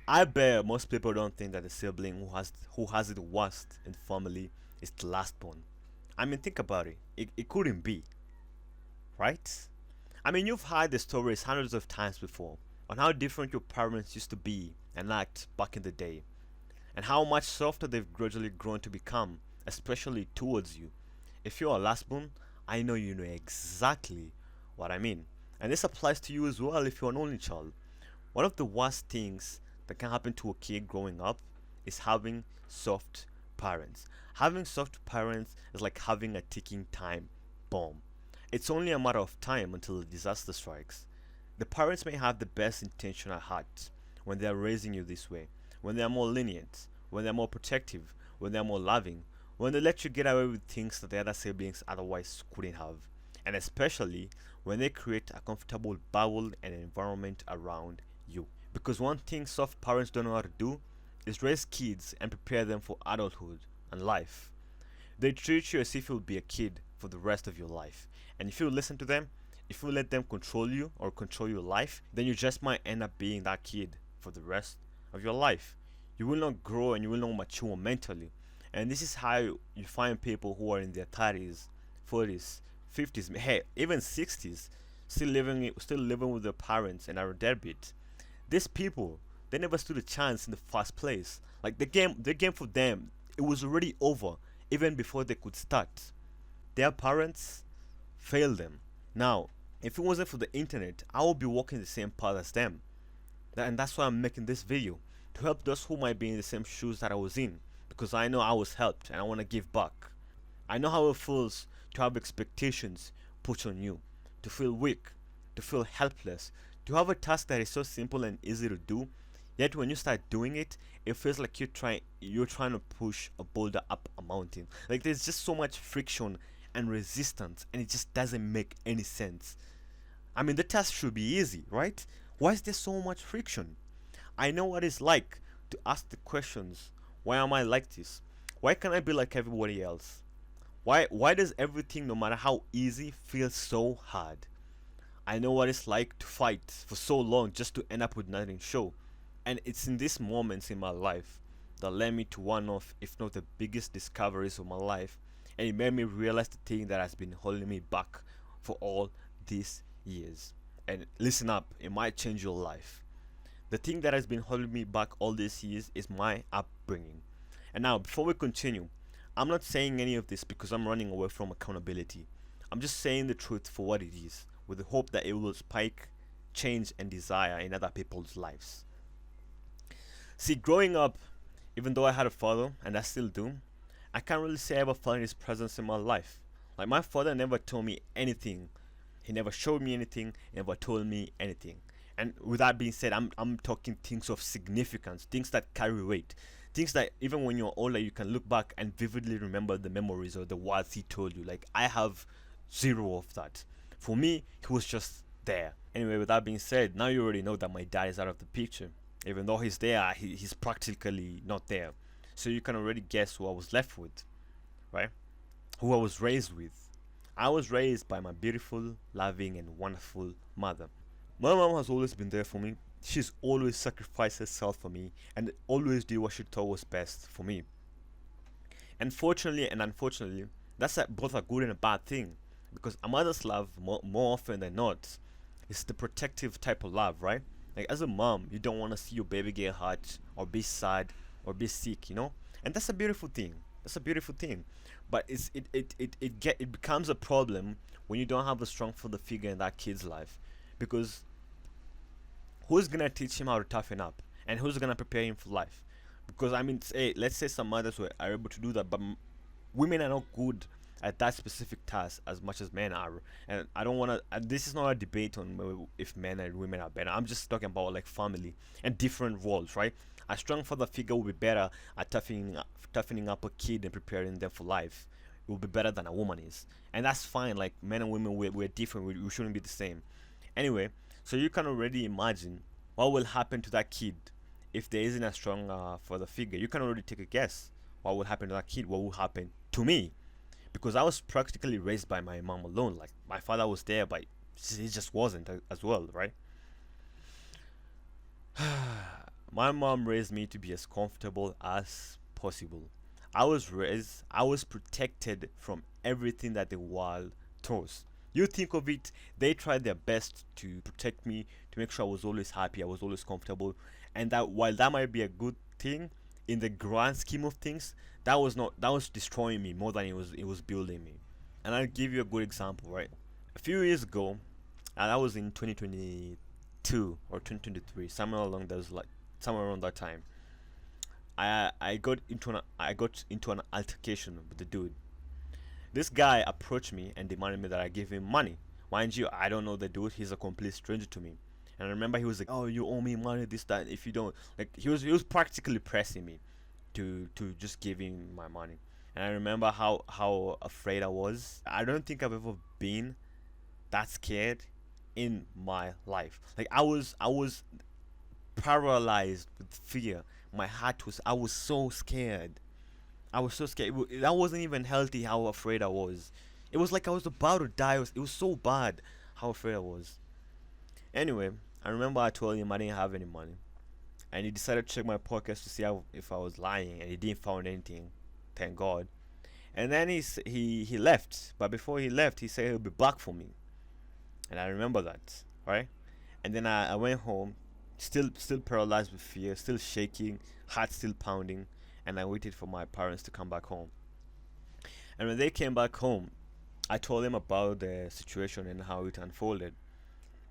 I bet most people don't think that the sibling who has it worst in family is the last born. I mean, think about it. It couldn't be, right? I mean, you've heard the stories hundreds of times before on how different your parents used to be and act back in the day, and how much softer they've gradually grown to become, especially towards you. If you're a last born, I know you know exactly what I mean. And this applies to you as well if you're an only child. One of the worst things that can happen to a kid growing up is having soft parents. Having soft parents is like having a ticking time bomb. It's only a matter of time until a disaster strikes. The parents may have the best intention at heart when they are raising you this way, when they are more lenient, when they are more protective, when they are more loving, when they let you get away with things that the other siblings otherwise couldn't have, and especially when they create a comfortable bubble and environment around you. Because one thing soft parents don't know how to do is raise kids and prepare them for adulthood and life. They treat you as if you'll be a kid for the rest of your life. And if you listen to them, if you let them control you or control your life, then you just might end up being that kid for the rest of your life. You will not grow and you will not mature mentally. And this is how you find people who are in their 30s, 40s, 50s, hey, even 60s, still living with their parents and are deadbeat. These people, they never stood a chance in the first place. Like the game for them, it was already over even before they could start. Their parents failed them. Now, if it wasn't for the internet, I would be walking the same path as them. And that's why I'm making this video to help those who might be in the same shoes that I was in, because I know I was helped and I want to give back. I know how it feels to have expectations put on you, to feel weak, to feel helpless, to have a task that is so simple and easy to do, yet when you start doing it, it feels like you're trying to push a boulder up a mountain. Like there's just so much friction and resistance, and it just doesn't make any sense. I mean, the task should be easy, right? Why is there so much friction? I know what it's like to ask the questions. Why am I like this? Why can't I be like everybody else? Why does everything, no matter how easy, feel so hard? I know what it's like to fight for so long just to end up with nothing show. And it's in these moments in my life that led me to one of, if not the biggest discoveries of my life. And it made me realize the thing that has been holding me back for all these years. And listen up, it might change your life. The thing that has been holding me back all these years is my upbringing. And now, before we continue, I'm not saying any of this because I'm running away from accountability. I'm just saying the truth for what it is, with the hope that it will spike change and desire in other people's lives. See, growing up, even though I had a father, and I still do, I can't really say I ever felt his presence in my life. Like, my father never told me anything. He never showed me anything, he never told me anything. And with that being said, I'm talking things of significance, things that carry weight, things that even when you're older, you can look back and vividly remember the memories or the words he told you. Like, I have zero of that. For me, he was just there. Anyway, with that being said, now you already know that my dad is out of the picture. Even though he's there, he's practically not there. So you can already guess who I was left with, right? Who I was raised with. I was raised by my beautiful, loving, and wonderful mother. My mom has always been there for me. She's always sacrificed herself for me and always did what she thought was best for me. And fortunately and unfortunately, that's both a good and a bad thing. Because a mother's love, more often than not, is the protective type of love, right? Like as a mom, you don't want to see your baby get hurt or be sad or be sick, you know? And that's a beautiful thing. That's a beautiful thing. But it becomes a problem when you don't have a strong father figure in that kid's life. Because who's gonna teach him how to toughen up? And who's gonna prepare him for life? Because I mean, let's say some mothers are able to do that, but women are not good at that specific task as much as men are. And I don't want to, and this is not a debate on if men and women are better. I'm just talking about like family and different roles, right? A strong father figure will be better at toughening up a kid and preparing them for life. It will be better than a woman is, and that's fine. Like men and women, we're different. We shouldn't be the same. Anyway, so you can already imagine what will happen to that kid if there isn't a strong father figure. You can already take a guess what will happen to that kid. What will happen to me? Because I was practically raised by my mom alone. Like my father was there, but he just wasn't as well, right? My mom raised me to be as comfortable as possible. I was protected from everything that the world throws. You think of it, they tried their best to protect me, to make sure I was always happy, I was always comfortable. And that while that might be a good thing, in the grand scheme of things, that was destroying me more than it was building me. And I'll give you a good example, right? A few years ago, and that was in 2022 or 2023, somewhere around that time. I got into an altercation with the dude. This guy approached me and demanded me that I give him money. Mind you, I don't know the dude. He's a complete stranger to me. And I remember he was like, "Oh, you owe me money. This, that. If you don't, like, he was practically pressing me to just give him my money." And I remember how afraid I was. I don't think I've ever been that scared in my life. Like I was paralyzed with fear. I was so scared. I was so scared. That wasn't even healthy how afraid I was. It was like I was about to die. It was so bad how afraid I was. Anyway, I remember I told him I didn't have any money. And he decided to check my pockets to see if I was lying. And he didn't find anything. Thank God. And then he left. But before he left, he said he'll be back for me. And I remember that, right? And then I went home, still paralyzed with fear, still shaking, heart still pounding, and I waited for my parents to come back home. And when they came back home, I told them about the situation and how it unfolded.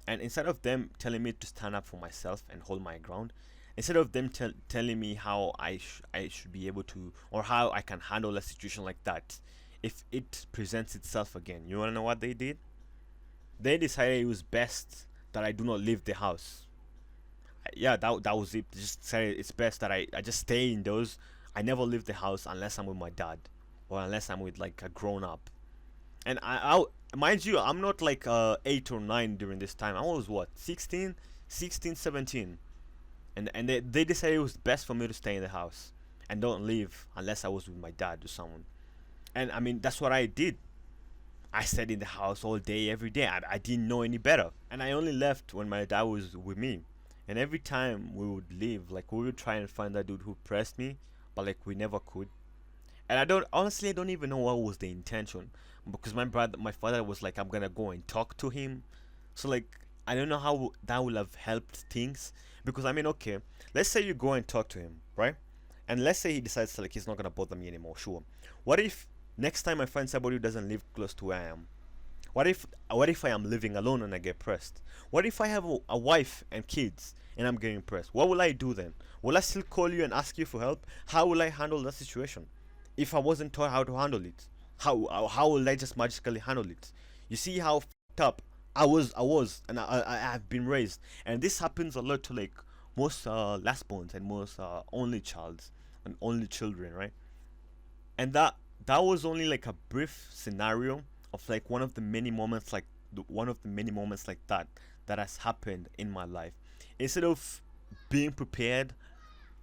And instead of them telling me to stand up for myself and hold my ground, instead of them telling me how I should be able to, or how I can handle a situation like that if it presents itself again, you want to know what they did? They decided it was best that I do not leave the house. Yeah, that was it. They just said it's best that I just stay indoors. I never leave the house unless I'm with my dad or unless I'm with like a grown up. And mind you, I'm not like 8 or 9 during this time. I was what, 16, 16, 17. And they decided it was best for me to stay in the house and don't leave unless I was with my dad or someone. And I mean, that's what I did. I stayed in the house all day, every day. I didn't know any better. And I only left when my dad was with me. And every time we would leave, like we would try and find that dude who pressed me, but like we never could. And I don't even know what was the intention, because my father was like, I'm gonna go and talk to him. So like, I don't know how that would have helped things, because I mean, okay, let's say you go and talk to him, right? And let's say he decides like he's not gonna bother me anymore. Sure. What if next time I find somebody who doesn't live close to where I am? What if I am living alone and I get pressed? What if I have a wife and kids and I'm getting pressed? What will I do then? Will I still call you and ask you for help? How will I handle that situation if I wasn't taught how to handle it? How will I just magically handle it? You see how fucked up and I have been raised, and this happens a lot to like most last borns and most only childs and only children, right? And that was only like a brief scenario of like one of the many moments like that has happened in my life. Instead of being prepared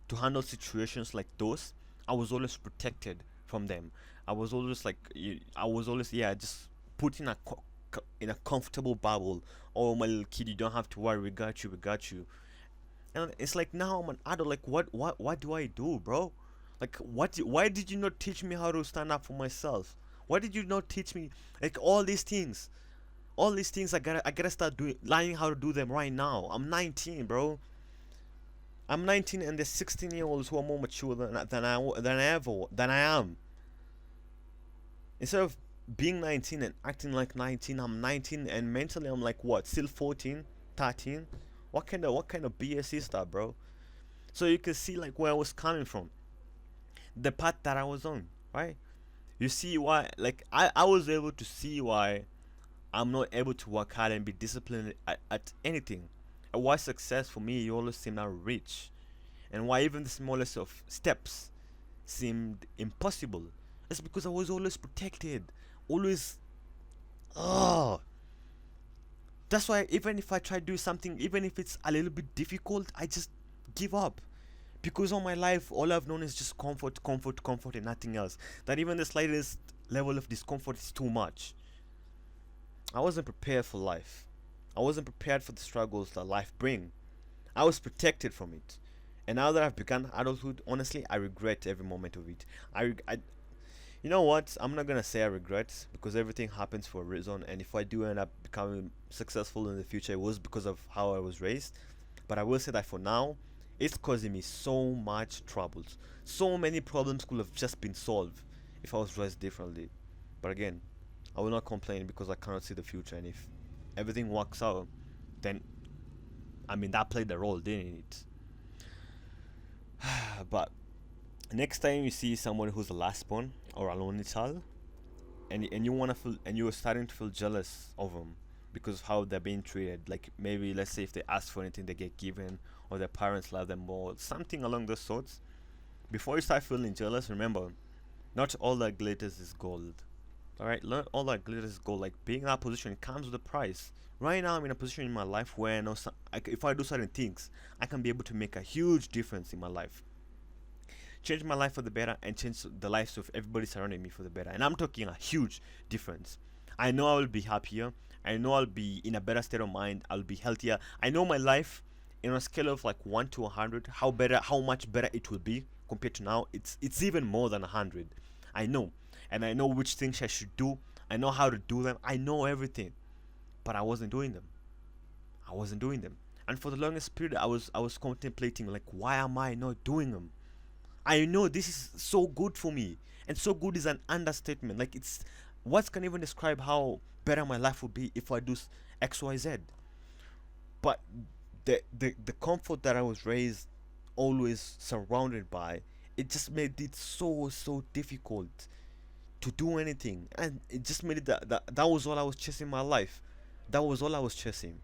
to handle situations like those, I was always protected from them. I was always, yeah, just put in in a comfortable bubble. Oh, my little kid, you don't have to worry, we got you, we got you. And it's like now I'm an adult. Like what do I do, bro? Like why did you not teach me how to stand up for myself? Why did you not teach me like all these things? All these things I gotta start doing, learning how to do them right now. I'm 19, bro. I'm 19, and there's 16-year-olds who are more mature than I am. Instead of being 19 and acting like 19, I'm 19 and mentally I'm like what? Still 14, 13. What kind of BS is that, bro? So you can see like where I was coming from, the path that I was on, right? You see why, like I was able to see why I'm not able to work hard and be disciplined at anything. And why success for me you always seem to reach, and why even the smallest of steps seemed impossible. It's because I was always protected, always. Oh, that's why even if I try to do something, even if it's a little bit difficult, I just give up. Because all my life, all I've known is just comfort, comfort, comfort, and nothing else. That even the slightest level of discomfort is too much. I wasn't prepared for life. I wasn't prepared for the struggles that life bring. I was protected from it. And now that I've begun adulthood, honestly, I regret every moment of it. I you know what? I'm not gonna say I regret because everything happens for a reason. And if I do end up becoming successful in the future, it was because of how I was raised. But I will say that for now, it's causing me so much troubles. So many problems could have just been solved if I was raised differently. But again, I will not complain because I cannot see the future. And if everything works out, then I mean that played a role, didn't it? But next time you see someone who's a last born or a lonely child, and you wanna feel and you're starting to feel jealous of them because of how they're being treated. Like maybe let's say if they ask for anything they get given, or their parents love them more, something along those sorts. Before you start feeling jealous, remember, not all that glitters is gold. All right, not all that glitters is gold. Like being in that position comes with a price. Right now, I'm in a position in my life where I know if I do certain things, I can be able to make a huge difference in my life, change my life for the better, and change the lives of everybody surrounding me for the better. And I'm talking a huge difference. I know I will be happier. I know I'll be in a better state of mind. I'll be healthier. I know my life, in a scale of like 1 to 100, how much better it will be compared to now. It's even more than 100. I know, and I know which things I should do. I know how to do them. I know everything, but I wasn't doing them. I wasn't doing them. And for the longest period, I was contemplating like, why am I not doing them? I know this is so good for me, and so good is an understatement. Like it's, what can even describe how better my life would be if I do X, Y, Z. But the comfort that I was raised, always surrounded by, it just made it so difficult to do anything, and it just made it that was all I was chasing in my life. That was all I was chasing,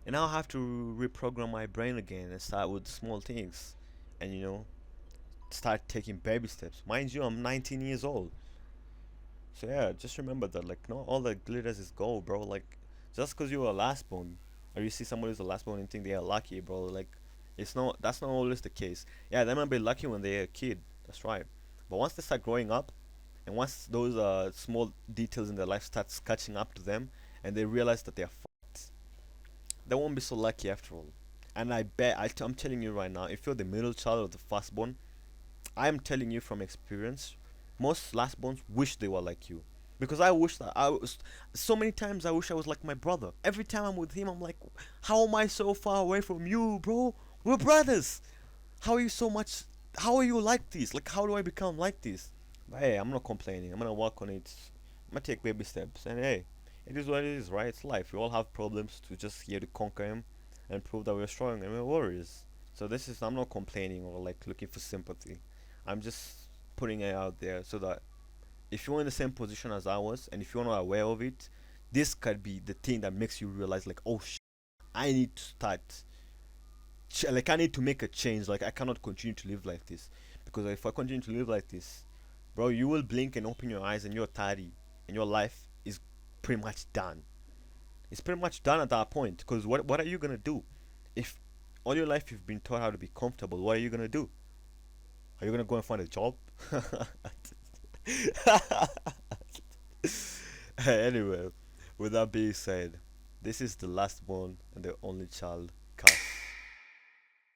and now I have to reprogram my brain again and start with small things, and start taking baby steps. Mind you, I'm 19 years old. So yeah, just remember that like not all that glitters is gold, bro. Like just because you're a last born, or you see somebody who's a last born and think they are lucky, bro. Like it's not. That's not always the case. Yeah, they might be lucky when they're a kid. That's right. But once they start growing up, and once those small details in their life starts catching up to them, and they realize that they're fucked, they won't be so lucky after all. And I bet I'm telling you right now, if you're the middle child or the firstborn, I'm telling you from experience, most lastborns wish they were like you. Because I wish that I was, so many times I wish I was like my brother. Every time I'm with him, I'm like, how am I so far away from you, bro? We're brothers. How are you so much? How are you like this? Like, how do I become like this? But hey, I'm not complaining. I'm gonna work on it. I'm gonna take baby steps. And hey, it is what it is, right? It's life. We all have problems. To just here to conquer them and prove that we're strong and we're warriors. So this is, I'm not complaining or like looking for sympathy. I'm just putting it out there so that if you're in the same position as I was, and if you're not aware of it, this could be the thing that makes you realize, like, oh, I need to start. Like, I need to make a change. Like, I cannot continue to live like this. Because if I continue to live like this, bro, you will blink and open your eyes and you're 30, and your life is pretty much done. It's pretty much done at that point. Because what are you going to do? If all your life you've been taught how to be comfortable, what are you going to do? Are you going to go and find a job? Anyway, with that being said, this is the last born and the only child